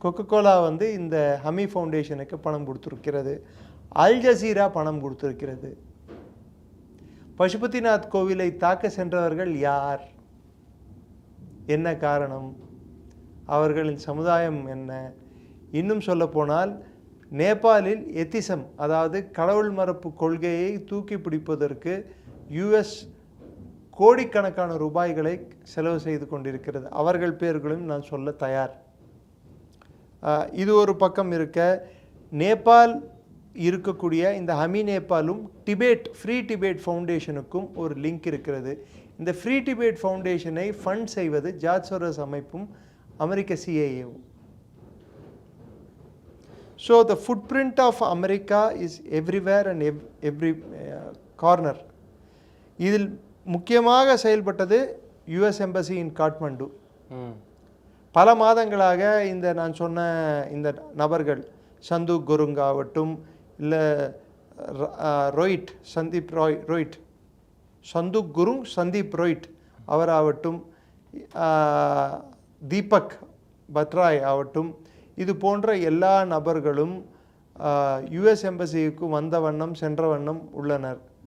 Coca Cola வந்து இந்த ஹமி ஃபவுண்டேஷனுக்கு பணம் கொடுத்துருக்கிறது. அல் ஜசீரா பணம் கொடுத்துருக்கிறது. பசுபதிநாத் கோவிலை தாக்க சென்றவர்கள் யார்? என்ன காரணம்? அவர்களின் சமுதாயம் என்ன? இன்னும் சொல்ல போனால் நேபாளில் எத்திசம், அதாவது கடவுள் மறுப்பு கொள்கையை தூக்கி பிடிப்பதற்கு யுஎஸ் கோடிக்கணக்கான ரூபாய்களை செலவு செய்து கொண்டிருக்கிறது. அவர்கள் பேர்களையும் நான் சொல்ல தயார். இது ஒரு பக்கம் இருக்க, நேபாள் இருக்கக்கூடிய இந்த ஹமி நேபாளும் டிபேட் ஃப்ரீ டிபேட் ஃபவுண்டேஷனுக்கும் ஒரு லிங்க் இருக்கிறது. இந்த ஃப்ரீ டிபேட் ஃபவுண்டேஷனை ஃபண்ட் செய்வது ஜார்ஜ் சோரோஸ் அமைப்பும் அமெரிக்க சிஐஏவும். So the footprint of America is everywhere and every corner. இதில் முக்கியமாக செயல்பட்டது யுஎஸ் எம்பசி இன் காட்மண்டு. பல மாதங்களாக இந்த நான் சொன்ன இந்த நபர்கள், சந்தூக் குருங் ஆகட்டும், இல்லை ரோயிட் சந்தூக் குருங், சந்தீப் ரோயிட் அவராகட்டும், தீபக் பத்ராய் ஆகட்டும், இது போன்ற எல்லா நபர்களும் யுஎஸ் எம்பசிக்கு வந்த வண்ணம் சென்ற வண்ணம் உள்ளனர்.